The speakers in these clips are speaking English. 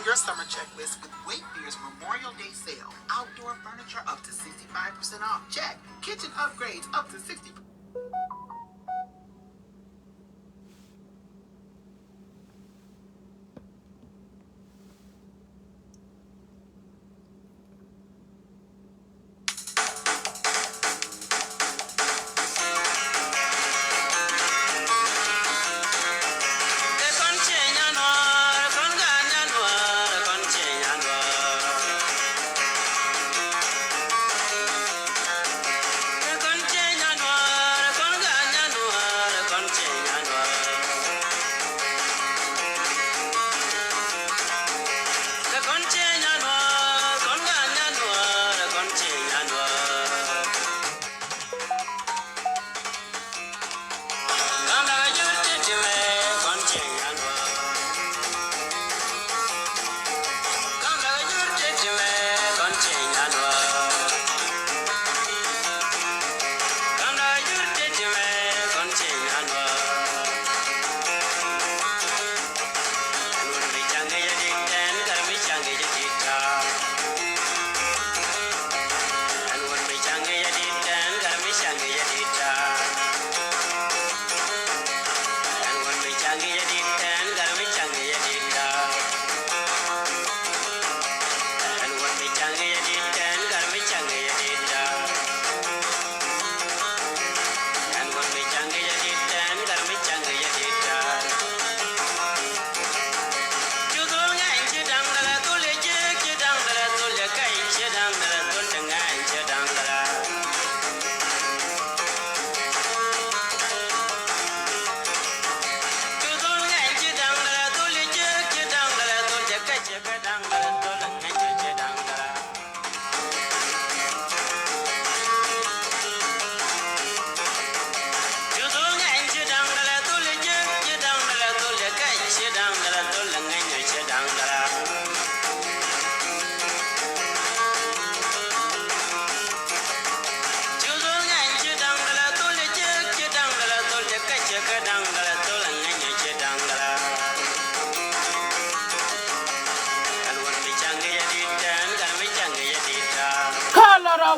your summer checklist with Wakebeer's Memorial Day sale. Outdoor furniture up to 65% off. Check. Kitchen upgrades up to 60%.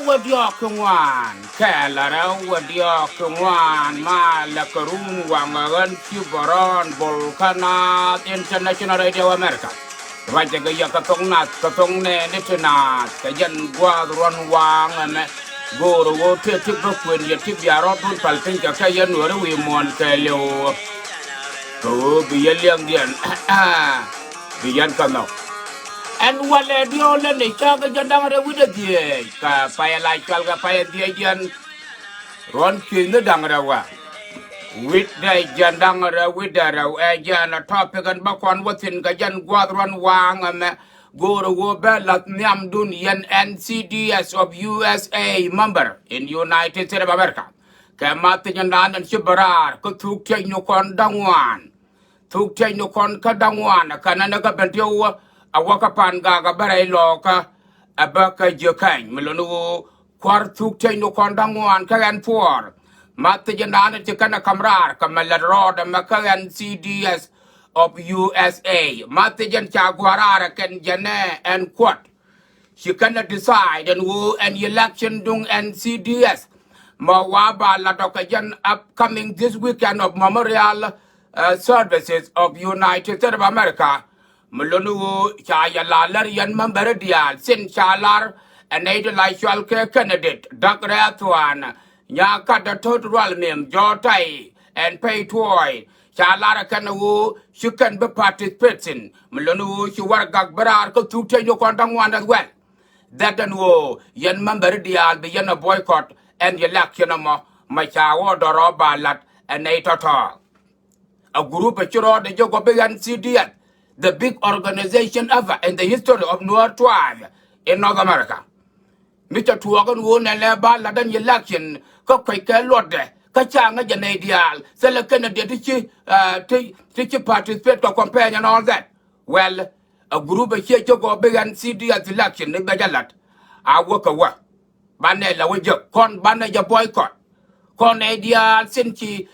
Wadio Kungwan, Kalara Wadio Kungwan, Ma Lakarun Wangaran, Cubaron, Volcana, International Radio America. Rajaga Yakatongnat, Katongne, Nitinat, Kajan Guadron Wang, and go to go to Tibu when you tip your own Palpinka Kayan, where we want Kayo. Go be a young Dian, Biancano. And what a deal and the chaga jandanga with the dear, Paya like Kalga Paya Dian, Ron King the Dangarawa. With the jandanga with the Ajan, a topic and Bakwan within Gajan Guadron Wang, and go to go Bellat Niam Dunian NCDS of USA member in United States of America. Kamatin and Shibarar, Kutuk Tenukon Dangwan, Tuk Tenukon Kadangwan, a Kananaga Bentio. A wakapan gaga baray loka a baka jokang melonu quartuk no kondangwan kagan for Matajanana Chikana Kamrar Kamala Rod and Makagan CDS of USA Matajan Chaguarara can Jane and Quat. She cannot decide and who and election dung and CDS Mawaba Latokajan upcoming this weekend of memorial services of United States of America. Mulunu Chaya Lalar Yan Mamberdial, Sin Chalar, and Adelaide candidate, Dr. Atuan, Yaka the total name, Jotai, and Pay Toy, Chalara Kanawu, she can be participating. Mulunu, she work Gagbarar, go to take your contact one as well. That and wo, Yan Mamberdial, the Yan boycott, and the election of my Chawa Doroba Lat, and Nato. A group of Churo, the Jogobian CDN. The big organization ever in the history of North Tribe in North America. Mr. Tuagan won and Leba Ladan election, Coquake Lorde, Kachanga Janadial, Selakana teacher participate or compare and all that. Well, a group of Chego big and CD at election, the Bajalat. I work away. Banela with your con banner your boycott. kon ideal sin she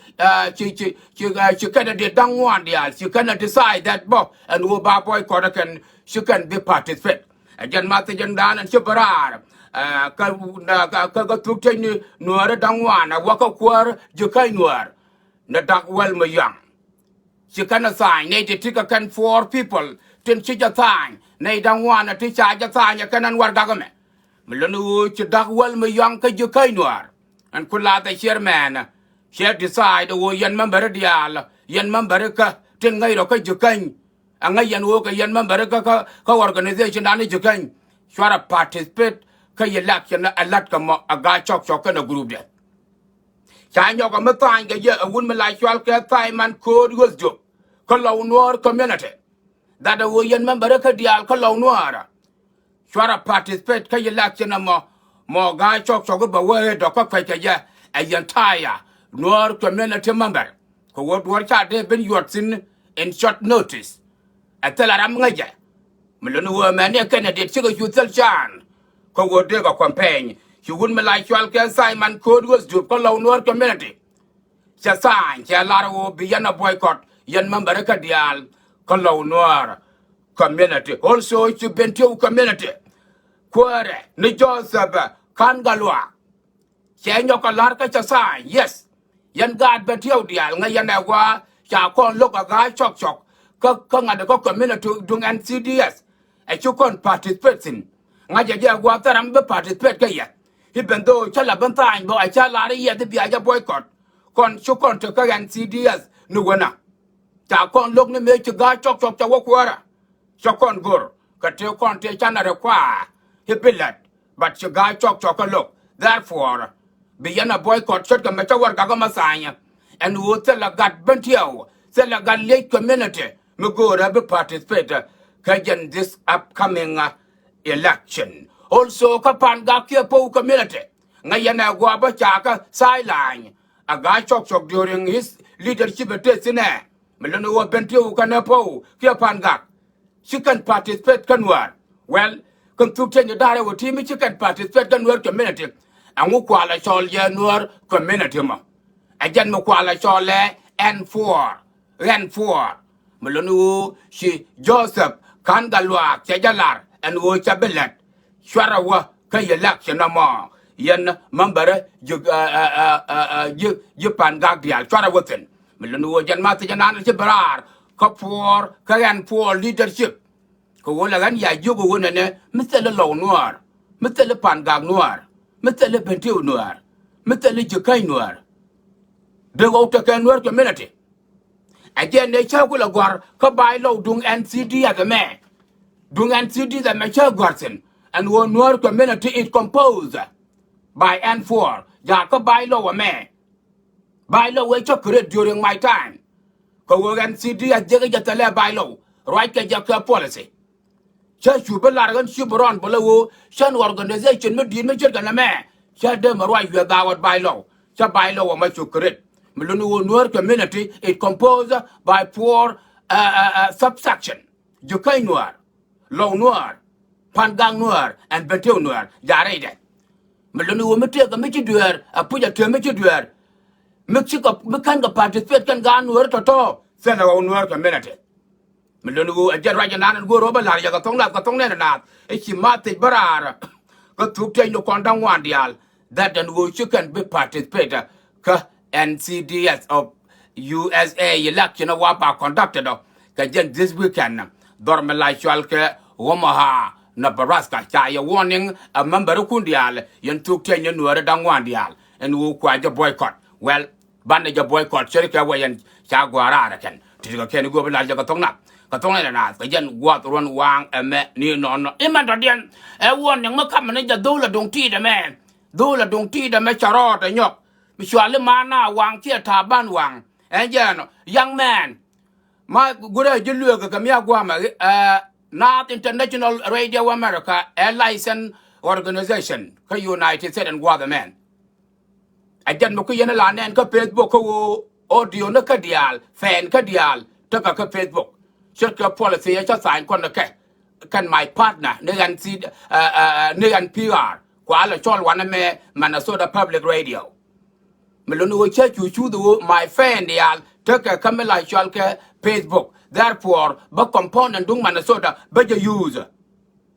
candidate don't want dia she cannot decide that bo and wo ba boycott can she can be participate ajan mate jan dan and separar ka tuk ni nuar dang wan wa ka kwar je kai nuar na dak wel ma yang she can assign ne ti ka kan for people tin chi ja sign ne dang wan ti cha ja sign ya kanan war ga me melonu chi dak wel ma yang ka je kai nuar and kula the chairman she decide wo yan member dial yan member ka tin ngai ro ka je kan angai yan wo ka yan member ka organization dan je kan swara participate ka election a lat ka mo aga chok ka na group de cha nyo ka ma tan ga ye wun ma lai chwal ka tai man ko was jo ka law nuar community that wo yan member ka dial ka law nuar swara participate ka election mo ga chok ba we do ka fa ka ya a entire nuar community member ko wo war cha de ben yotsin in short notice atala ram ngaja melonu wo man ya candidate chigo yutel chan ko wo de ka campaign you wouldn't me like you can Simon code was do ko law nuar community cha sign cha laro bi yana boycott yan member ka dial ko law nuar community also to bento community kware ni Joseph kan galwa che nyoka lar ka cha sign yes yan gad bento dial nga yana wa cha kon lok ga chok ka ngade ko community dung NCDS a chu kon participate nga ja wa taram be participate ka ya even though chala bantain bo a chala ri ya de bia ja boycott kon chu kon to ka NCDS nu wana ta kon lok ne me chu ga chok cha wo kwara cho kon gor ka te kon te chana re kwa he bilat but chu ga chok ka lok therefore be yana boycott shot ka me cha war ga ma sanya and wo tela gat bentio tela gat late community me go ra be participate ka this upcoming election also kapan ga kia po community ngayana gwa ba cha ka sideline aga chok during his leadership test ne melano wa bentio kana po kia pan ga she can participate kan war well kan tu chen dare wo team she can participate kan war community angu kwala chol ye nur community ma ajan mo kwala chole N4 melano she Joseph kan galwa chajalar and wo chabelet swara wa ka election ma yan member ju pan gag dial swara woten melonu wo jan ma tanan ci brar ka for ka yan for leadership ko wala gan ya jugo wona ne misal law noir misal pan gag noir misal bentiu noir misal ju kay noir de go ta kan noir community again ne cha ko la gwar ka bai law dung NCD ya me dung NCD da me cha gwarten and one more community is composed by N4. Jaka by law me. By law we chocolate during my time. Ko gan CD at Jagatale by law. Right Jaka policy. Just you belargan subron below Shan organization medin major gana me. Shad them right you about by law. Sha by law my chocolate. Melunu Noor community is composed by 4 subsection. Jukai Noir. Law Noir. Pangang Noir and Betel Noir, Jarede. Melonu will make a Michi Duer, a put a Michi Duer. Mexico, Mekanga participate can go Noir to talk, send our Noir community. Melonu, a jet right and go over Laria, Katong not. If she mate Barara, got to tell you Condang one dial, that and wo you can be participator, NCDS of USA election of Wapa conducted of this weekend, Dormelai Shalke, Omaha. Nebraska chaya warning a member kundial yen took 10 yen were dang wandial and who quite a boycott well bandage a boycott cherika way and chagwara can to can go like katona na yen what run wang a me ni non imandadian a warning ma come in the dola don't tea the man dola don't tea the me charot and yok mishwale mana wang tia taban wang and young man my good you look at Kamia Guama not International Radio America, a licensed organization, United States and Guatemala. I didn't look in a land and Facebook audio no cadial, fan cadial, took a Facebook. Circle policy, I just signed can my partner, Negan PR, Kuala Chol Waname, Minnesota Public Radio. melonu wo che chu do my friend yal take kamela chalke Facebook therefore ba component dung Minnesota ba je use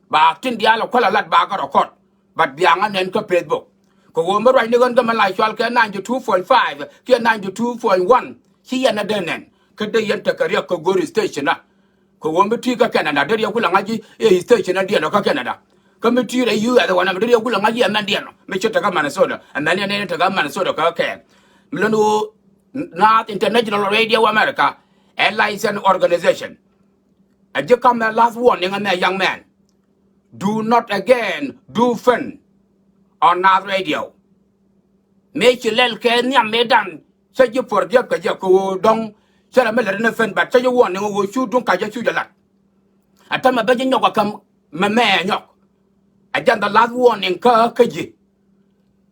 ba tin dialo kola lat ba ka record but bianga nen ko Facebook ko wo mo right ni gon kamela chalke 92.5 ke 92.1 chi yana denen ke de yenta ka ko gori station na ko wo mo ti ka Canada de ya kula ngaji e station na dia no ka Canada committee re you ada wana mdiri kula ngaji amandiano mechota kama Minnesota amani ne ta kama Minnesota ka ke mlono North International Radio America a licensed organization a je come last warning on a young man do not again do fun on North Radio make lel ke nyam medan se je for je ka je ko dong sera mele ne fen ba se je warning wo shu dun ka je shu jala atama ba je nyoko kam me nyok ajan the last warning ka kaji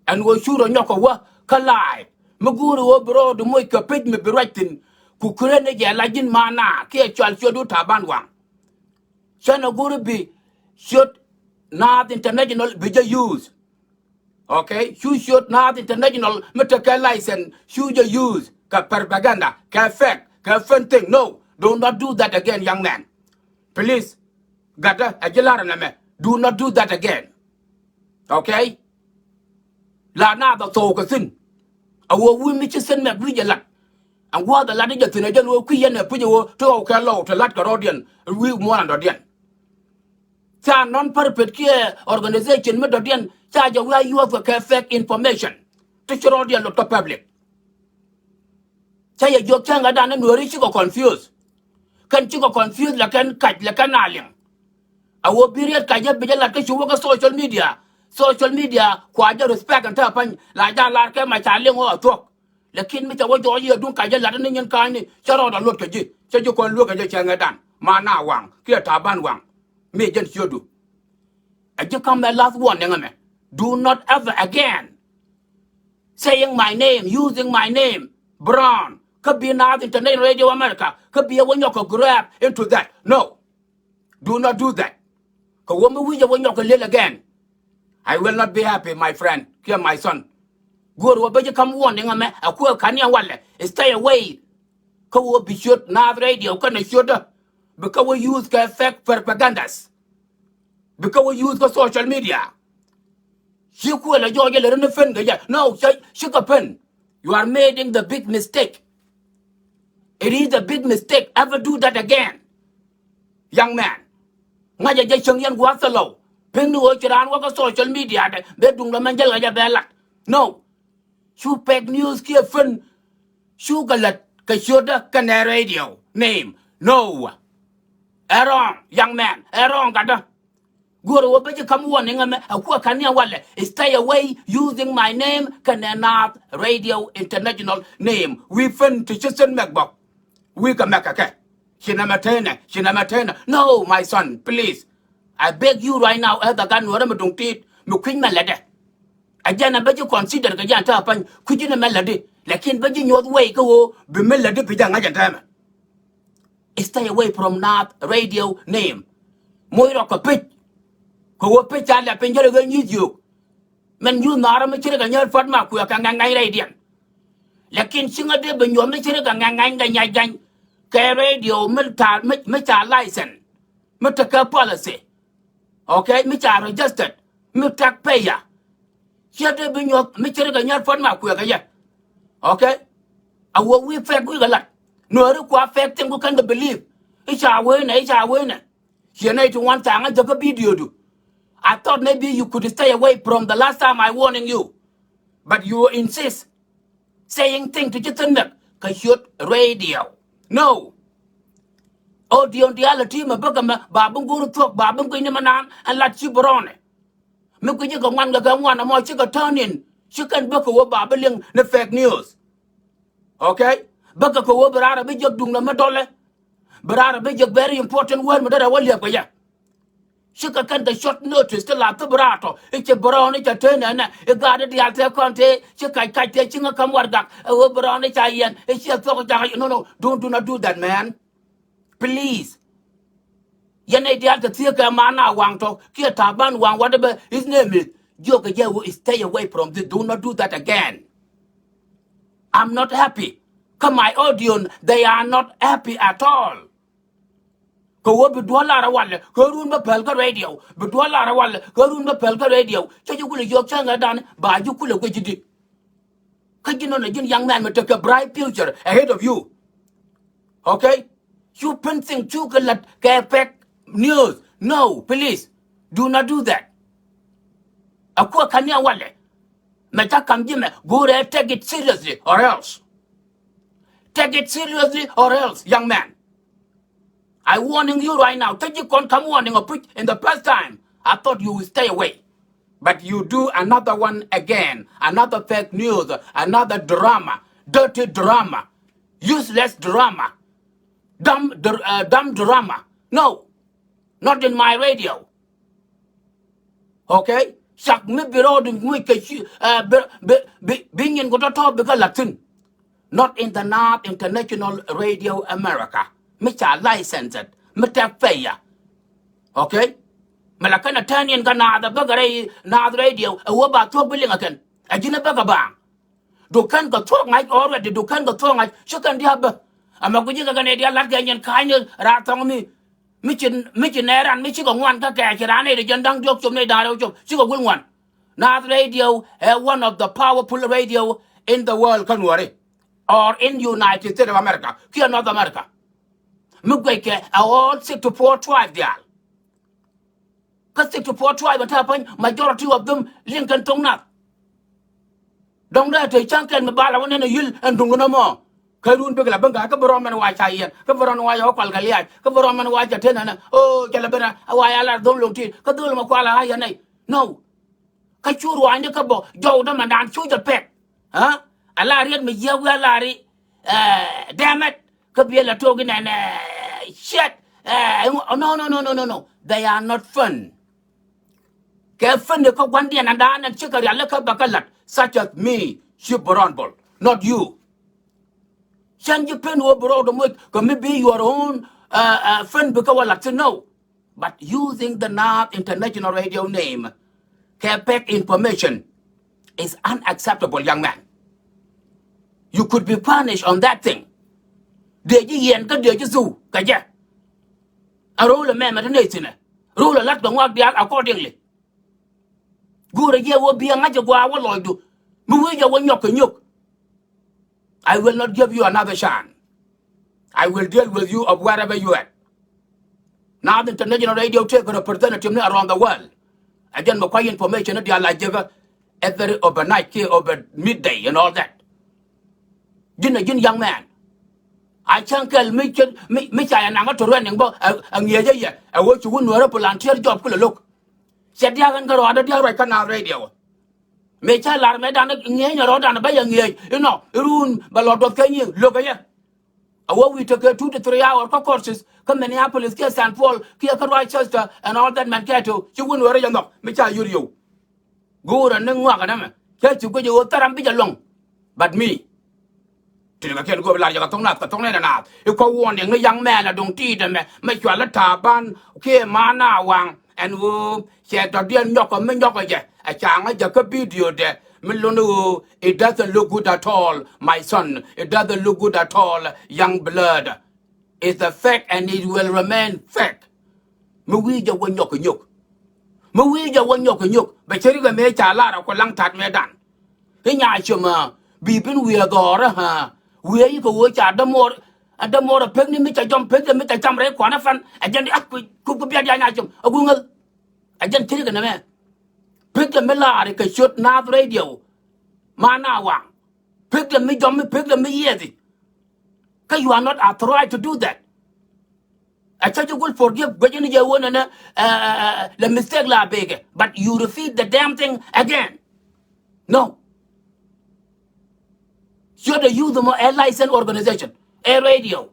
and wo shuro nyoko wa kalai maguru wo bro do moy ka pej me biratin ku kurene je lajin mana ke chal chodu taban wang chana guru bi shot not international bija use okay you should not international metaka license should you use ka propaganda ka fake ka thing no do not do that again young man please gata ajilara na me do not do that again. Okay? La na ba to ka sin. Awo wi mi chi sen me gwi lat. An wa da la de tin je lo ku yen e pu jo to ka lo to lat ka rodian wi mo an rodian. Cha non perfect ke organization me rodian cha jo wa you have ka fake information. To rodian lo to public. Cha ye jo cha ga da na no ri chi ko confused. Kan chi ko confused la kan kat la kan alim. Awo period ka je be la ka chu ka social media kwa je respect and tapan la ja la ke ma cha le ngo to lekin mi ta wo jo ye dun ka je la ne nyen ka ni charo da lot ka ji che ju kon lu ka je changa dan ma na wang ke ta ban wang me jen shodu a je come my last one ngame do not ever again saying my name using my name Brown could be not Internet Radio America could be when you could grab into that no do not do that ko wo mi wi je when you could live again I will not be happy, my friend. Here, my son. Good, what better come warning a man, a queer canny wallet. Stay away. Go be shoot, not radio, can I shoot? Because we use fake propagandas. Because we use the social media. She could a Georgia in the finger. No, shake a pen. You are making the big mistake. It is a big mistake. Ever do that again. Young man. Ngaja jay yan guasalo. Ping no chiran wa social media de be dung la manjal ga belat no shu fake news ki fun shu galat ka shoda kana radio name no errong young man errong gada goro wa be kam warning ngame akwa kania wale stay away using my name kana not radio international name we fun to chisen makbok we ka makaka shinamatena no my son please I beg you right now, as the gun, whatever don't eat, no queen melody. Again, I bet you consider the Janta upon quitting a melody, like in Virgin your way go, be melody pijang agent. Stay away from not radio name. Moira Capit. Go pitch out la pinjor when you. Men you not a material and your fatma, who are gangai radiant. Like in singer de ben your material and gangai, K radio, milta license, milta policy. Okay, me cha registered. Me tax payer. Here they bring your me chere ga nyar fon ma ku ga ya. Okay? Awo we fake we ga la. No re kwa fake thing we can believe. It's our na. Here na to one time I took a video do. I thought maybe you could stay away from the last time I warning you. But you insist saying thing to jitan mek ka shoot radio. No. Audio reality ma baga ma babung guru tok babung ko ni manan an lat chi brone me ko je ko man ga ngwan mo chi ko turnin chi kan ba ko ba ling na fake news okay baga ko brara be jog dung na ma dole brara be jog very important word ma da wali ko ya chi ka kan the short notice to la to brato e che brone cha tena na e ga de ya te konte chi kai te chi nga kam war dak wo brone cha yen e chi to ja no do not do that man. Please. Yene dia to take a mana wang to kia taban wang whatever his name is. Joke will stay away from this. Do not do that again. I'm not happy. Come my audience, they are not happy at all. Ko wo bidwala ra wale, ko run ba pelka radio, bidwala ra wale, ko run ba pelka radio. Cha ju kule yok changa dan, ba ju kule ko jidi. Ka you know na young man with a bright future ahead of you. Okay? You printing chocolate, Quebec news. No, please, do not do that. Akwa kanya wale. Meta kamjime, go there, take it seriously, or else. Take it seriously, or else, young man. I'm warning you right now. Take you can't come warning or preach in the first time. I thought you would stay away. But you do another one again. Another fake news. Another drama. Dirty drama. Useless drama. Dumb drama. No. Not in my radio. Okay? Sak mi biro dum ngui ke bingin go to because Latin. Not in the North International Radio America. Micha licensed. Mita fair. Okay? Malakana Tanian Gana the Bagare North Radio, a waba to billing again. A Gina Bagabang. Do can go talk like already, do can go talk like Shukan Diaba. I'm a good Ganadia Latganian kind of ratong me. Michin Air and Michigan one Kakarane, the Jandang jokes of Nedaro joke. She go win one. North Radio, one of the powerful radio in the world, can worry. Or in United States of America. Here North America. Mugweke, all 64 tribes there. Because 64 tribes, what happened? Majority of them, Lincoln Tongnat. Don't let a chunk and Mabala one in a hill and Dungunamo. Karun Bigla Bunga, Kabarom and White Iron, Kabaron Waya Opalgalia, Kabarom and White Tenana, oh, Calabera, Awayala, don't look it, Kadulma Kuala Hayane. No. Kachuru and the Cabo, Jodam and Anshu the pet. Huh? A Larry me Yawa Larry. Damn it. Kabila Togan and shit. No. They are not fun. Careful the Kokwandian and Dan and Chikaria Laka Bakalat, such as me, Shibaronbol, not you. Send you pen over the mood, can maybe your own friend because I like to know. But using the North International Radio name, Quebec information is unacceptable, young man. You could be punished on that thing. De yen ka de zu ka ja. A rule a man at a nation. Rule a lot of work there accordingly. Good a year will be a magic wa do. Muya when yok. I will not give you another chance. I will deal with you of wherever you are. Now the international radio take a representative around the world. Again, my information at the like every overnight over midday and all that. Jin young man. I can't tell me and I'm not running about a year. I want you to volunteer job. Look. Said the other go other dear canal radio. May tell our madam in your road and a bay you know, Rune, Balot of Kenya, look here. What we took 2 to 3 hour courses, come Minneapolis, Kier St. Paul, Kier Rochester, and all that Mankato. You wouldn't worry enough. Me tell you. Go and then walk on them. Catch you go you be along. But me. I can't go like a tongue. You call warning a young man, I don't teach them, make you a taban, okay, mana wang, and woo, she had a dear knock on Mendoka, a chang, a jacob video there. Milonu, it doesn't look good at all, my son. It doesn't look good at all, young blood. It's a fact and it will remain fact. Muija when yok. Muija when yok, but Cherry made a lot of long tat medan. In Yachuma, beeping we are gora, where you go watch at the more. And the more a penny Mr. John Peter, Mr. Tamre, Quanafan, and then the cook be a yanachum, a gungle. I didn't take a man. Pick the Millar, a short North Radio. Manawa. Pick the me, John, pick the me, easy. Because you are not authorized to do that. I said you will forgive Virginia one and the mistake la big, but you repeat the damn thing again. No. You're the youth of a licensed organization. A radio.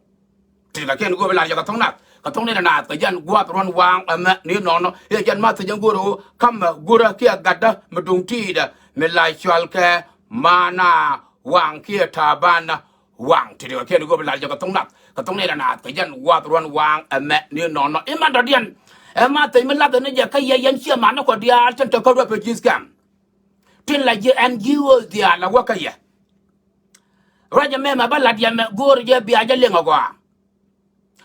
Till I can't go like a tongue. A tongue and a young guap run wang, a near no, a young master young guru, come gura kia gada, medung tida, melai shalke, mana, wang kia tabana, wang. Till I can't go like a tongue. A tongue and a young guap run wang, a near no, immadadian. A master, Milada Nijaka, yan shaman, or the art and to corrupt scam. Till like you and you was the Alawaka. raja me ma balad ya me gor je bi aja lenga gwa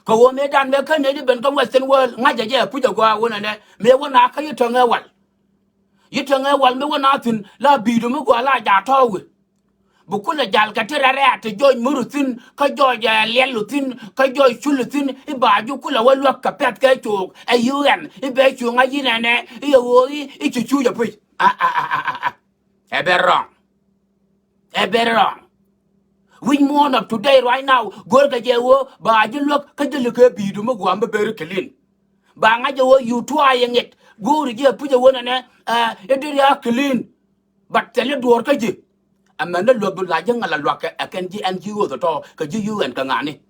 ko wo me dan me kan ne ben ko western world ngaja je puja gwa wona ne me wona ka yitonga wal me wona tin la bi do me gwa la ja tawe bukula jal ka terare ate joy murutin ka joy lelutin ka joy chulutin ibaju kula walwa ka pet ka chok ayuan ibe chu ngaji ne yo I chuchu ya pi eberong we mourn of today right now gor ka je wo ba ji lok ka je ke bi do mo gwa mbe ber clean ba nga je wo you try it gor je pu je wona ne ediria clean but tele dor ka je amana lo la janga la lo ka akan ji NGO to ka ji UN ka ngani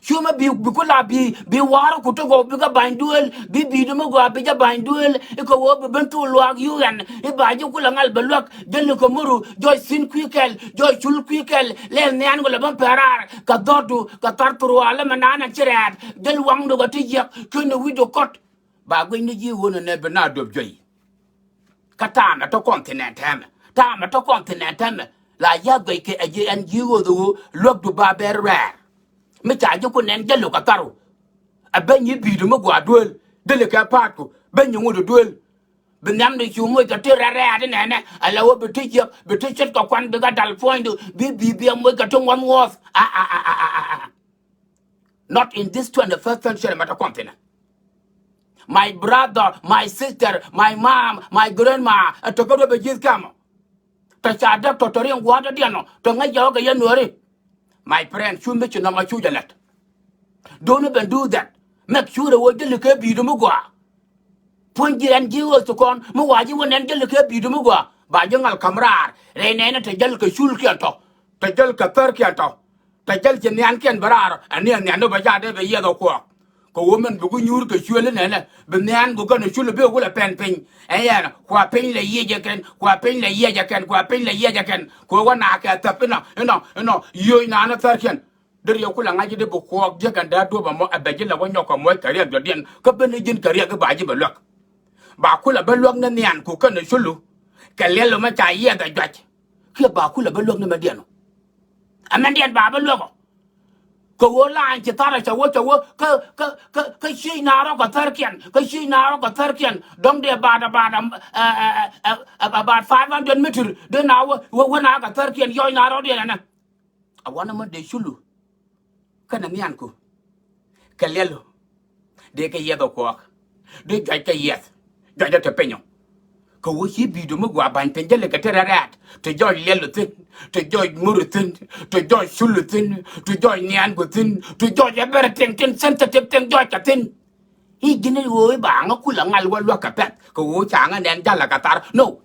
shuma bi ko la bi waro ku to go bi ka bandul bi do mo gwa bi ja bandul ko wo bi bentu lo ak UN ba ji ku la ngal belok del ko muru joy sin kwikel joy chul kwikel le nyan go la ban parar ka dodu ka tarturu ala manana chirat del wang do ga tijak kene wido kot ba go ni ji wona ne bena do joy katana to continent hem tama to continent hem la ya go ke aje NGO do lok do ba ber me cha ju ko nen jelo ka taru abenyi bidu mo gwa duel dele ka patku benyi ngudu duel benyam de chu mo ka terare ade nene ala wo betijek ko kwan be ga dal point bi mo ka to one was not in this 21st century mata continent my brother my sister my mom my grandma to go be jis kam ta cha da to tori ngwa da diano to nga yo ga yanori my friend, you make your number 2 let. Don't even do that. Make sure the word look at you mugwa. Point you and give us to con, Muwaji one and look at you mugwa. By young Alcamrar, Rainana to Jelka Shulkianto, to Jelka Perkianto, to Jelka Nyankan Barar, and near Nanobaja every year of quark. Ko woman go you to Shulin, but Nan go gonna shoot a bill with a pen pin. And qua pain la yejakan, qua pain la yejakan, qua pain la yejakan, qua one aka tapina, you in another Turkian. The Yokula Naji de Boko, Jack and that over a beggar when you come work career, Jordan, Copenhagen career go by Jibalok. Bakula Belong Nanian, Kukan Shulu, Kalelo Mata Yea the judge. Here Bakula Belong the Mediano. A Median Babalogo. Ko line ci tara ca wo ka shi na ro ka tarkian dong de bada about 500 meter de na wo na ka tarkian yo na ro de na awana ma de shulu kana mian ko kalelo de ka yedo ko de ka yet da te penyo ko wo hi bi do mo gwa ban penjele ka terarat to joy lelo tin to joy murutin to joy shulutin to joy nyan gutin to joy everything tin sensitive tin joy ka tin hi gine wo ba nga kula ngal wa lo ka pet ko wo cha nga nen jala ka tar no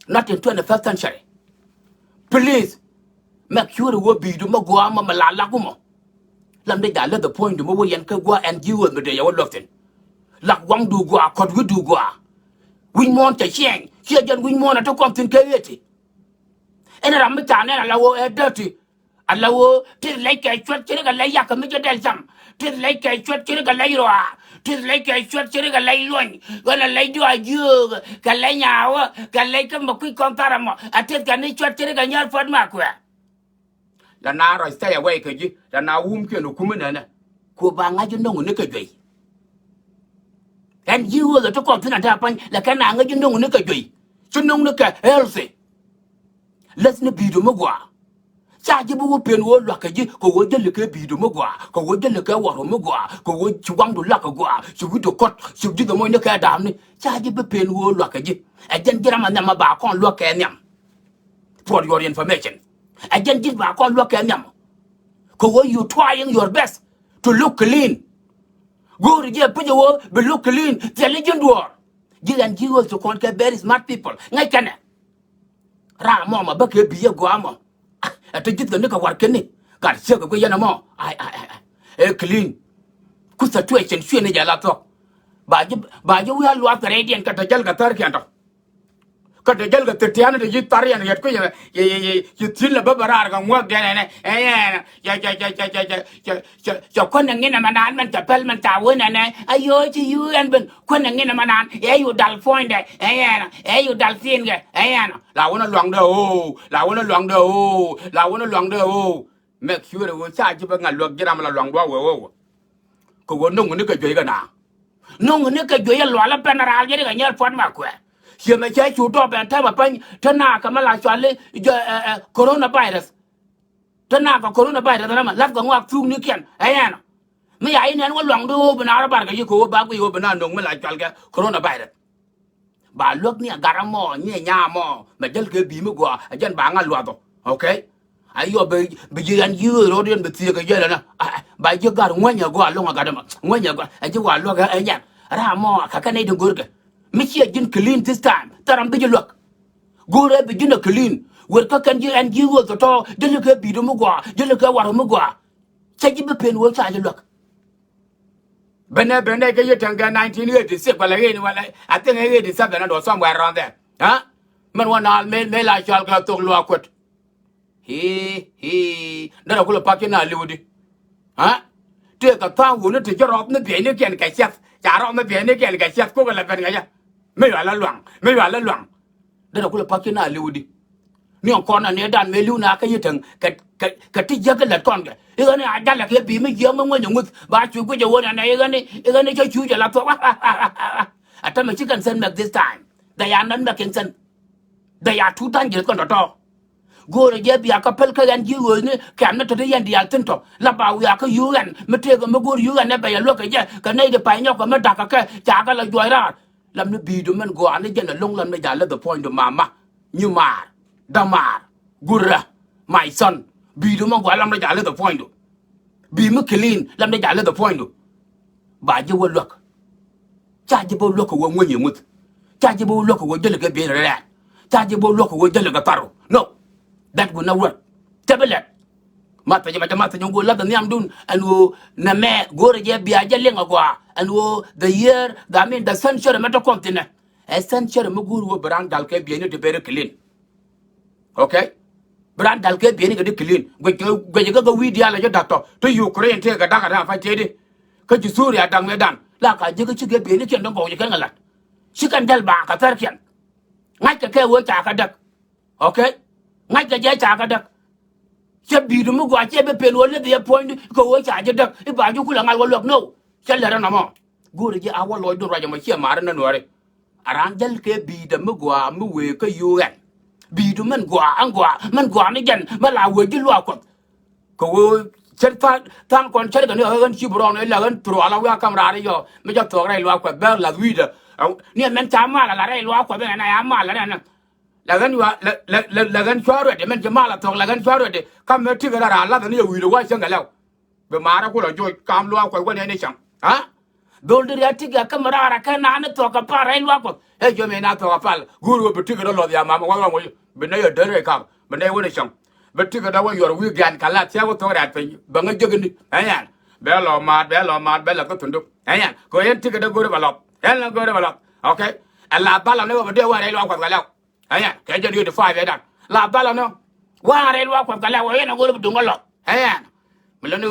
not in 21st century please make sure wo bi do mo gwa ma la la ko mo lam de jala the point do mo wo yan ka gwa and you will de yo loftin lak wang du gwa kod wi du gwa win mon ta chen here jan win mon to kom tin kayeti ena ram ta ne la wo edati ala wo tir like ay chwat tir ga lay yak mi del sam tir like ay chwat tir ga lay roa tir like ay chwat tir ga lay loñ wala lay do aju ga lay nyaawa ga lay ka mo ku kontara mo atet ga ni chwat tir ga nyar fod ma kwa la na ro stay away ka ji la na wum ke no kumena na ko ba nga ju ndongu ne ka joi and you will to come to Natapan, like an anger you know, Nika Joy. So no Nika healthy. Let's not be the Mogua. Sajibu pen would like a jig, go with the liquor be the Mogua, go with the liquor water Mogua, go with you want to lock a gua, so we do cut, so did the Monica down. Sajibu pen would like a jig. I didn't get a man back on look at them. For your information, I didn't get back on look at them. Go you trying your best to look clean. Go to get put your be look clean, the legend war. Gil and Gil to conquer very smart people. Nakana Ramama Bucket be a guama. I think it's the Nika Warkani. Got sugar go yanamo. I clean. Could situation shooting a laptop. By you will lock the radiant Katajalka Turkianto. ka de gel ga tetiana de yitarian yet ko ye tin la babarar ga ngwa de ne ya kon ngina manan man ta pel man ta wona ne ayo ti yu en ben kon ngina manan yu dal point de yu dal tin ge la wona luang de o la wona luang de o la wona luang de o make sure wo cha ji ba ngal lok jiram la luang do wo ko wono ngene ka joy ga na no ngene ka joy lo la penara je ga nyar fon ma ko si mà chơi chủ trọ bên thay mà bánh thế nào cái mà lại cho lấy coronavirus thế nào có coronavirus đó mà lát có ngoặc phun như kiện ấy à mấy ai nên có lòng đâu bên nào bạn cái gì cô bác quý bên nào nông mới lại cho cái coronavirus bà lúc này garam mò nhẹ nhà mò mà chân cái bí mới qua chân bà ngal loạt ok ai yo bây giờ anh dưa rồi điên bị tiệt cái gì đó bà giờ gar ngoan nhà qua luôn garam ngoan nhà qua ai chứ qua luôn cái ấy nhá ra mò cái này đừng gửi cái Michi jin clean this time. Taram be look. Go re be jin clean. Wer ka kan ji and you to to de look be do mugwa, de look war mugwa. Chaji be pen wo cha look. Bene ke yetanga 1986 wala ni wala. I think 87 and or somewhere around there. Huh? Man wana me la chal ga to lo akwet. He. Dara ko pa na liudi. Huh? Te ka ta wo ne te jorop ne be ne ken ka chef. Charo me be ne ken ka chef ko la ben ga ya. Me wa la luang de ko pa kina liudi ni on kona ne dan me luna ka yitang ka ti jaga la ton ga e gane a la ke bi me je mo ngut ba chu ko je wona na e gane chu je la to ata me chicken sen make this time da ya nan da ken sen da ya tu tan je ko to go re je bi aka pel ka gan ji wo ne ka na to de yan di al tin to la ba wi aka yu gan me te go me go yu gan ne ba ya lo ka je ka nei de pa nya ko me da ka cha ka la joi ra làm nó bị đôi mình gọi nó dân là lông làm nó giải là the point of mama như mà damar gura my son bị đôi mình gọi làm nó giải là the point bị mất clean làm nó giải là the point bà chưa quên luật cha chưa bao luật của người nhiều mút cha chưa bao luật của dân là cái biển ra cha chưa bao luật của dân là cái taro no that will not work tablet mata nyong go lada niam dun anu na me gore je biya jelle ngwa anu the year that mean the century meta continent a century mu guru brand dal ke biya ni de bere clean okay brand dal ke biya ni de clean go wi dia la jo dato to Ukraine te ga daga da fa te de ka ji Syria dang me dan la ka je ga chi ke biya ni ken dong go je kan ngalat shi kan dal ba ka tar ken ngai ka ke wo cha ka dak okay ngai ka je cha ka dak che bi du mu gwa che be pen wole de point ko wo cha je dak e ba ju kula ngal wo no che le ran mo gu re je awa lo do ra je ma che ma ran no re aran dal ke bi de mu gwa mu we ko yu gan bi du man gwa ni gen ma la wo ji lo ko wo che fa tan kon che ga ne han chi bro no la gan tro ala wa kamera re yo me ja to ra lo ko be la wi de ni men cha ma la re lo ko be na ya ma la na la gan chwaro de men jama la to la gan chwaro de kam me tigara ra la ni wi do wa changa law be mara ko lo jo kam lo ko ko ne chang ha dol de ya tiga kamera ra kana na to ka pa ra lo ko e jo me na to ka pal guru be tigara lo ya mama wa wa be na yo de ka be ne wo ne chang be tigara wa yo wi gan kala tia wo to ra pe ba nga jogni ayan be lo ma be la ko tundu ayan ko yen tigara guru ba lo en la guru ba lo okay ala bala ne wo de wa ra lo ko ga law aya ka je dio de 5 edan la bala no wa re lo ko kala wa yana go du ngolo aya melanu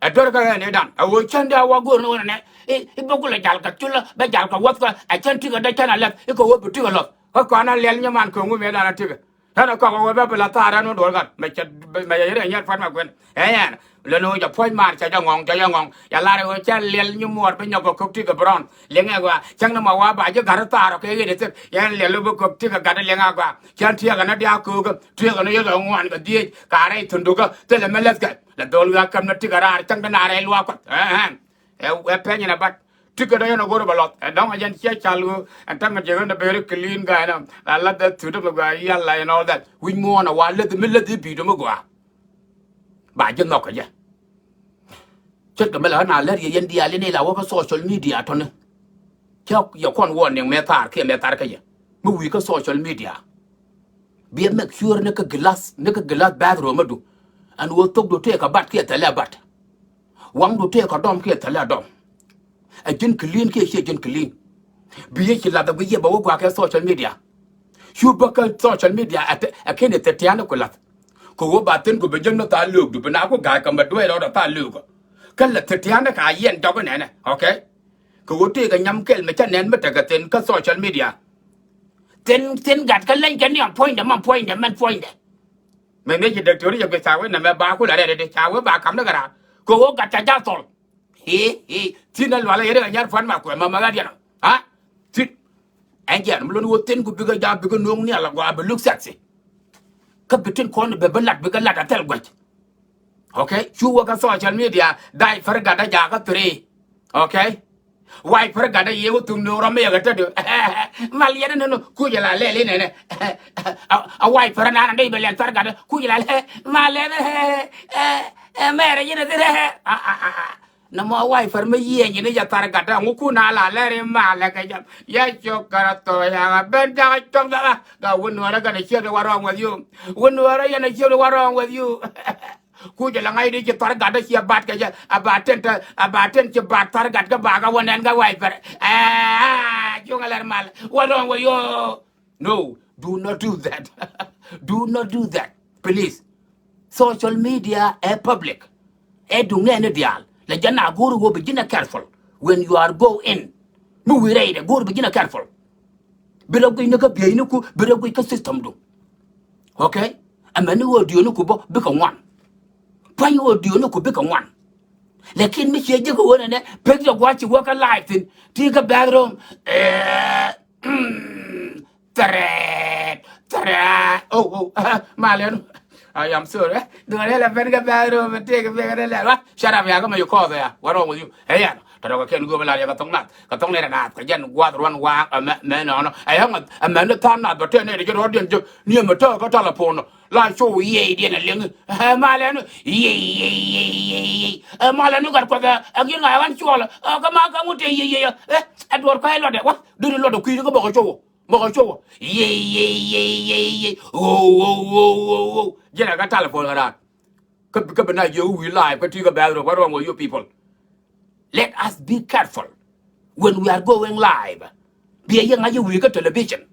ador ka ne dan awo chanda wa go no ne e bogu la jal ka chula ba jal ka wat ka a chanti ga da chana la e ko wo bitu ga lo ko na lel nyaman ko ngu me dan tiga hana ko ko ba la tara no do ga me yere nyat fat ma gwen aya lenu ja phoi mar cha ja ngong ya la re cha lel nyu mor pe nyoko ko ti ga bron lenga gwa chang na ma wa ba je gar ta ro ke ge de ya lel bu ko ti ga ga lenga gwa chan ti ga na dia ko ga ti ga na yo ga ngwan ga die ka re thundu ga te le meles ga la dol ga kam na ti ga ra chang na re lwa ko e pe nya na bat ti ga na go ro ba lot dong ajan che chalu and tam je na very clean ga na la da tu da ga ya la and all that we mo na wa le de mil de bi do mo gwa ba je nok ga chết cái mấy lần nào lấy yên đi lên đây là có social media thôi nè, theo giờ con quan niệm mẹ tar cái gì, mới vì cái social media, bây make sure nè cái glass bathroom mà đủ, anh uống thuốc đồ thế cái bát kia thay là bát, uống đồ thế cái đom kia thay là đom, anh chân clean kia kia chân clean, biye kila da biye ba gwa ka social media shu ba ka social media at akene te tiana ko lat ko wo ba ten ko be jenno ta lug du na ko ga ka ma do ro da ta lug kan la te tiana ka yen do ko ne okay ko wo te ga nyam kel me cha nen ma ta ga ten ka social media ten gat ka len kan ya point man me ne ji doctor ya be sawe na me ba ko la de sawe ba kam da gara ko wo ga ta ja sol he tinal wala yere ga nyar fan ma ko ma ga dia ha tin anjan mlo no ten ko biga ja biga no ni ala go be look sexy ka bitin ko be belat biga la tel gwaj okay chu wa ka social media dai farga da ja ka tre okay why farga da yewu tum no ro me ga ta do mal yene no ku ya la le ne a why farana na dai be len farga da ku ya la mal le mere yene de na mo wai far me ye ni ya tar ga da ku na la le ma la ga ya cho kara to ya ben da to ga won wara ga ne che de waro with you won wara ya ne che de waro with you ku je la ngai de che tar ga da che bat ga ya abaten che bat tar ga ba ga wonen ga wai far jo ga ler mal waro with you no do not do that do not do that please social media is public do ne dial la jana guru go begin careful when you are go in mu wire de guru begin careful bilo go inaka biya inu ku bilo go ka system do okay amani wo dio nu ku bo be ka wan pan wo dio nu ku be ka wan lekin mi che je ko wona ne pe jo gwa chi wo ka live tin ti ka background tare oh malen I am sorry. Do I have a bathroom and take a bigger level? Shut up, Yagama, you call there. What wrong with you? Hey, I can go like a tongue nut. A tongue nut. Again, what one walk a man on. I haven't a man of time not, but turn it to get audience near my talk or telephone. Like so, ye, dinner, Malan, ye, Malan, got again. I want you all. Oh, come on, come with ye, at work. I love it. What do you lot of Queen about show? Mokocho, ye, oh, Jenna got telephone that. Come na you we live, but you got bad. What wrong with you people? Let us be careful when we are going live. Be a young we got television,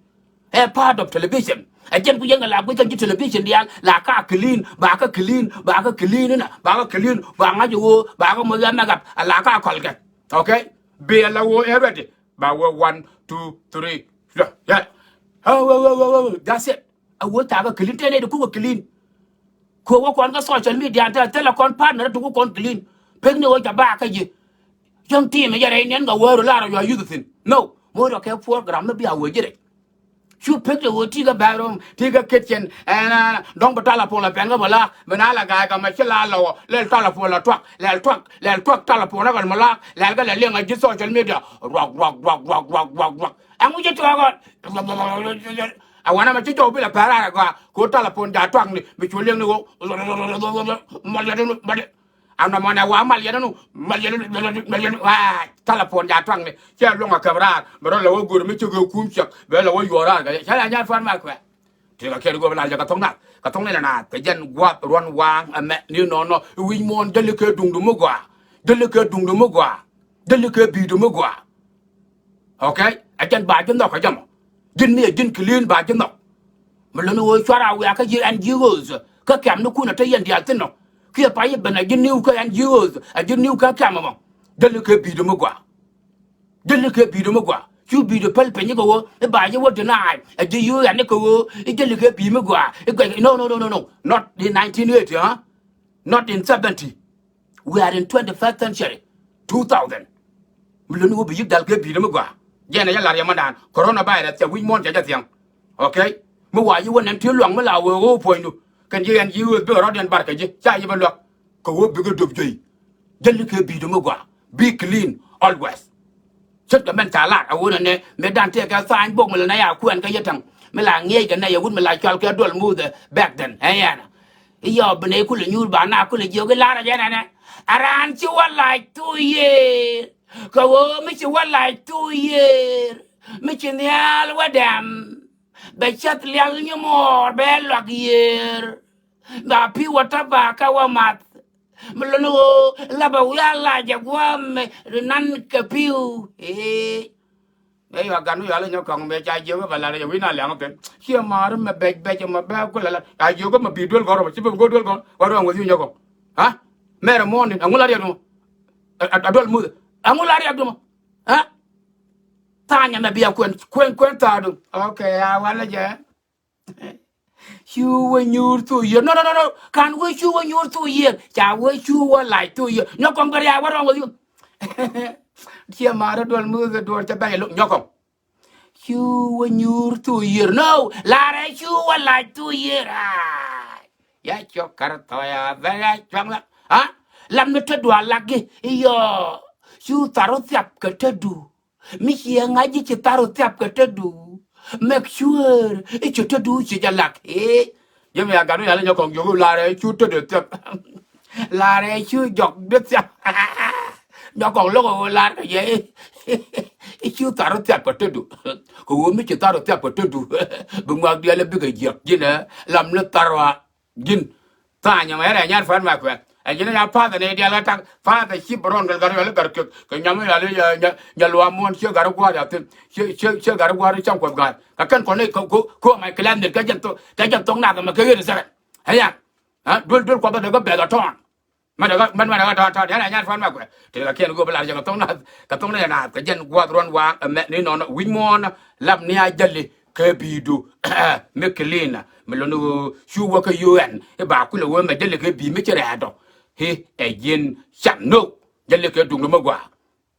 a part of television. A gent we young like we can get television, the like a clean, baka clean, baka clean, banga you, baka moyamaga, a laka colgate. Okay? Be a low everything. Bawa 1, 2, 3. Yeah. Oh, that's it. I will have a clean to cook clean. Ko work on the social media and tell a partner to cook on clean. Peg no back at you. Young team, you're in the world a lot of your youth thing. No, more okay 4 gram, maybe I will get it. You pick the wood, take a bedroom, take a kitchen, and don't batala for a pengabola, Benala guy, come a chilla, let telephone a truck, let truck telephone over Malak, like a ling of social media, rock. And we just talk I want to go to a paragraph, go telephone that truck, which will go. I'm the one I want million telephone that tongue. Shall long a cabra, but all the good Mr. Kumchak, well, you are. Shall I not find my quack? Till I can't go like a tongue. Katonga, the gen guap run wang, and met you no, we more delicate dung the mugua, delicate dung the mugua, delicate be the mugua. Okay, I can buy the knock a jump. Didn't me a didn't clean by the knock. Malone will try out like a year and years. Kakam no kuna tay and the altino. Kia pay ben a genuka and years, a genuka camera. Delicate be the mugua. Delicate be the mugua. You be the pulpin you go, buy you what deny. A do you and Nico, a delicate be mugua. No. Not in 1980, huh? Not in 70. We are in 21st century. 2000. Malone will be you delicate be the mugua. Jena Yala Yamadan, coronavirus, a wing monster just young. Okay? Mua, you went until long will our point. Can you and you will be a and barkage? Chai even look. Go bigger to be. Delicate be the mugua. Be clean, always. Check the mental lot. I wouldn't me done take a sign book, Melanaya, Kuan Kayatang. Melang Yagan, I wouldn't like Chalkadol move back then. Ayana. You're been a cool and you banana cool yoga lara jana. Around you were like 2 years. Go, Mitch, you were like 2 years. Mitch in the Alwadam. But chat liang more, bell like year. The pure tobacco wa mat. Melono, laba wala, jaguam, nan capiu. Eh. ấy là cái nó là nhau còn mấy trái dưa cái bà là cái vina lẹng cái kia mà nó mà bé cái là ai dưa cái mà bị đuôi gò rồi chỉ bị đuôi gò vào đó người nhau còn hả mẹ là món đi anh ngồi lại đi à đuôi mưa anh ngồi lại đi hả ta nhà mẹ bây giờ quên ta được ok à quan là gì you when you're 2 years no can we you when you're 2 years cha we you like 2 years nó còn cái gì what wrong with you kia mà đuôi mưa cái đuôi cho bé lúc nhau còn you when you're 2 years. No, Lara, you were like 2 years. Ya cho cả thôi à, về chọn là, à, làm nó thật đùa lagi, yo, you taro tiap cái thật đu, mi kia ngay chỉ taro tiap cái thật đu, make sure, itu thật đu chỉ cho lạc, giờ mình cái này là nhau còn dùng Lara, you thật đu tiap, Lara, you dọc đu tiap. Nó còn lúc mà làm cái gì chú ta nó tiếp bật được cô mới chỉ ta nó tiếp bật được bưng mang đi lên cái giặc gì nữa làm nó tarwa gin ta nhà máy này nhát phán mà quên anh chỉ là phá cái này đi là tăng phá cái ship ron cái cái nhà máy là nhà lúa muôn chưa gà qua được chưa gà qua đi trong quần gà cái con này cô mày cái làm được cái dân tông nào mà cái gì vậy hay à đuôi qua bên đó có bè là thon mà đó thon thế này nhát phán mà quên thì là kia nó lại cái tông này là cái dân qua ron qua mẹนี่nó win mon làm nia jali cái bidu mekelina melonu shuwa cái UN e ba ku le wo me jali cái bi me chere do he e yin chan no jali cái dung ma gwa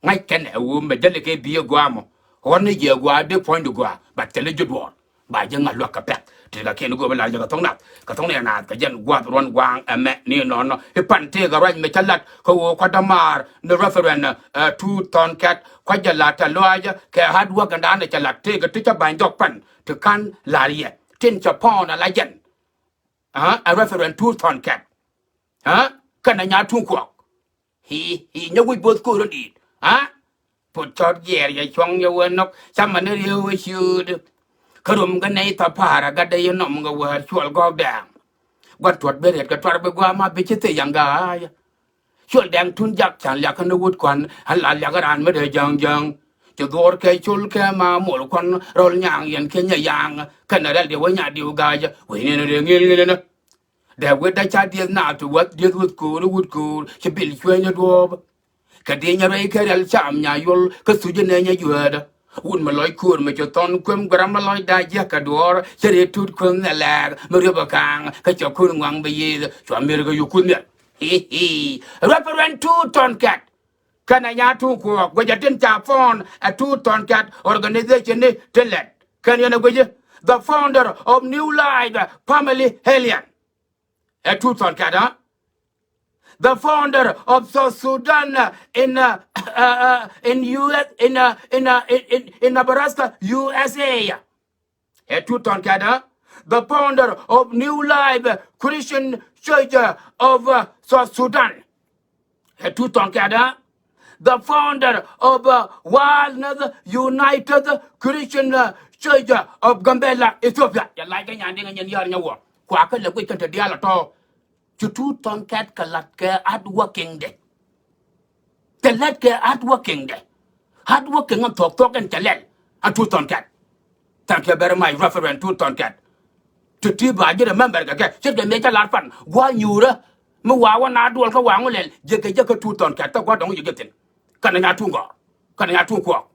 ngai ken e wo me jali cái bi gwa mo hon ye gwa de point gwa ba tele jodwo ba janga lo ka pet thì là kia nó lại cái tông này là cái dân qua ron quang mẹ ni nó cái pan te cái ran me chalat ko ko damar the reference to ton cat ko jala ta loya cái hard work and an chalat te cái tích ban dok pan to kan la rie tin cha pon la yen a reference to ton cat cái nhà trung quốc hi nhớ quý bớt cô rồi đi put chót dẻ ya chong ya wen nok chăm mà nó riêu chiu karum ga nei ta para ga de no mga wa chol go dang wat tot be ret ga tor be gwa ma be chete yanga chol dang tun jak chan ya kan wut kwan hal la ya garan me de jang to gor ke chul ke ma mol kwan rol nyang yen ke nya yang kan na de wa nya diu ga ja we ne de ngil ne de we da cha de na to what de wut ko che bil chwe nya do ka de nya re ke al cham nya yol ka su je ne nya yuada un ma loy kur ma cho ton kwem gram ma loy da ya ka dor chere tut kwem na la ma ri ba kang ka cho kun ngwang be ye cho mer ga yu kun ne referent to ton cat kana nya tu ko go ja ten cha phone a two ton cat organization ni telet kan yana go je the founder of New Life Family Helian a two ton cat the founder of South Sudan in US in Nebraska, USA. Tuton Kada, the founder of New Life Christian Church of South Sudan. Tuton Kada, the founder of Walnut United Christian Church of Gambela, Ethiopia. You like a yanding and yarn Quacker the wicked dialato. To ton cat kalat ke hard working day. Kalat ke hard working day. Hard working on talk and talent. And two ton cat. Thank you very much, reference two ton cat. To Tiba, you remember again. Just the major lot fun. One euro. Muawa na dual ka wangul. Jaka two ton cat. What don't you get in? Can I two go? Can I two walk?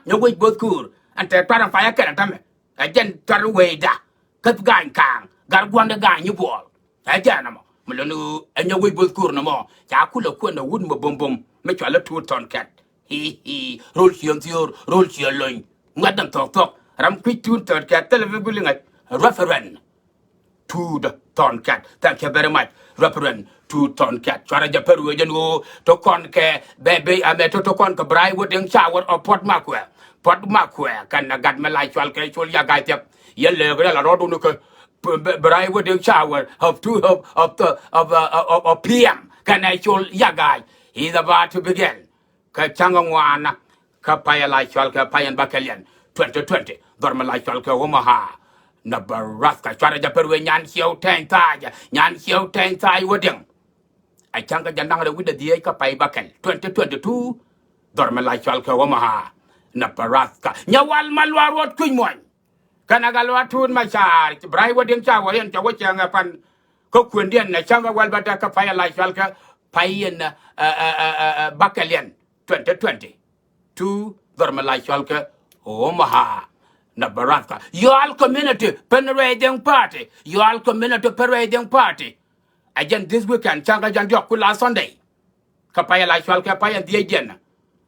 You wait both cool. And the parent fire can. Again, Taraway da. Cut gang kang. Got one the guy you ball. Again, Melonu, and your way both cool no more. Yakula Kuna wouldn't be bum, make you a little ton cat. He, roll your loin. Madam talk. Ram quick two ton cat, television at referent to the ton cat. Thank you very much, referent to ton cat. Charaja Peruvian go to con care, baby, I met to con cabri wooden shower or pot macquare. Pot macquare, can I got my life, I'll ya guy up. Yellow, a rodunuka. But I would shower of PM. Can I show ya guy? He's about to begin. Kachangwana, Kapaya like Chalka Payan Bakalian, 2020, Dorma like Chalka Omaha, Nebraska, Charaja Peru, Yan Xiao Tang Tai, wedding. I chanka Jananga with the Diaka Pai Bakal, 2022, Dorma like Chalka Omaha, Nebraska nyawal malwa rot kuimoy kana galwa tun machar brai wading cha wayen cha wachanga pan ko kwendien na changa walbata ka paya la shalka payen bakalian 2020 to dormalai shalka Omaha Nebraska your community parading party your community parading party again this weekend changa janjok kula Sunday ka paya la shalka paya diejen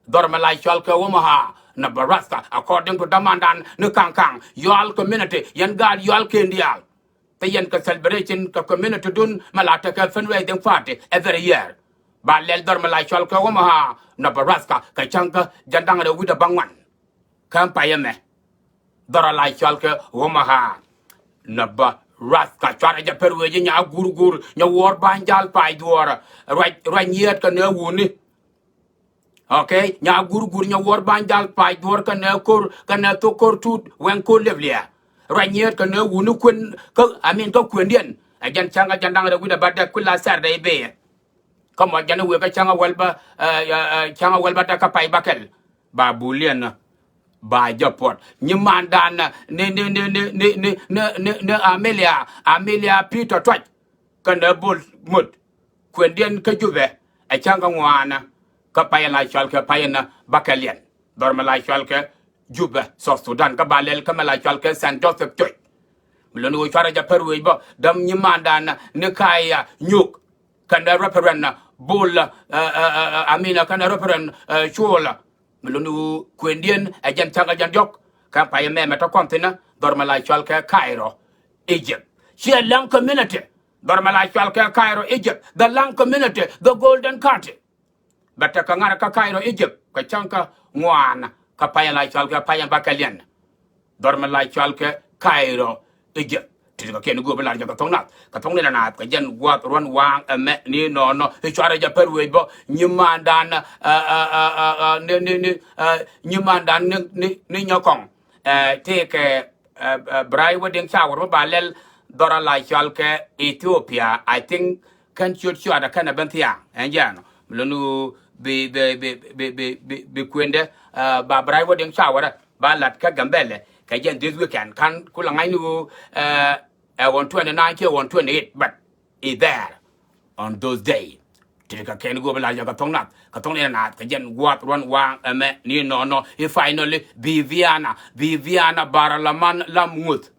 dormalai shalka Omaha Nebraska according to Damandan Nukang your community yan god your kendial the yan ka celebration ka community dun malata ka fundraising party every year ba lel dormalai shalka Omaha Nebraska ka changa jandanga de wida bangwan kan payame doralai shalka Omaha Nebraska chara ja perweje nya gurgur nya wor banjal pay duora ranyet ka ne wuni okay nya gurgur nya wor banjal pay duor ka ne to kor tut wen ko levlia ranyet ka ne wuni kun ka amin ka kwendien ajan changa jandanga de wida badda kula sarde be kama jana we ka changa welba ta ka pay bakel ba bulien ba japot nyimandana ne Amelia Peter twaj kana bol mut kwendien ka jube a changa ngwana ka payala chalka payana bakalien dormala chalka jube so Sudan ka balel ka mala chalka San Joseph twaj mlonu chara ja perwe bo dam nyimandana ne kaya nyuk kana referent bol amina kana referent chola melonu kwendien ajan changa jan yok kan paye me meta kontina dormala chalka Cairo Egypt she lang community dormala chalka Cairo Egypt the lang community the golden country bata kangara ka Cairo Egypt ka chanka ngwana ka paye la chalka paye bakalian dormala chalka Cairo Egypt tiga ken go bela jaga tongna na ka jan wat ron wang me ni no e chara ja perwe bo nyimandan nyimandan ni nyokong te ke brai wading shower ba lel dora la chalke Ethiopia I think kan chu ada kana bentia enjano lonu be kwende ba brai wading shower ba lat ka gambele kajen this weekend kan kula ngainu 129 to 128 but is there on those days tika ken go bela jaga tongna na kajen wat ron wang me ni no he finally Viviana baralaman lamut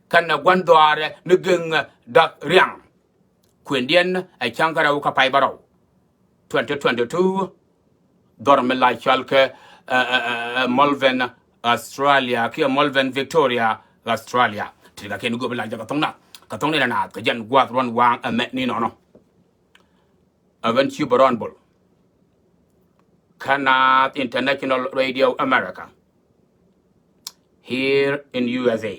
kana gwandore nugeng dak riang kwendien ai chankara ka pai barau 2022 dormela chalke Malvern Australia kia Malvern Victoria Australia tiga ken go bela jaga tongna na kajen wat ron wang me ni no Avenue Baronbol Kanat International Radio America here in USA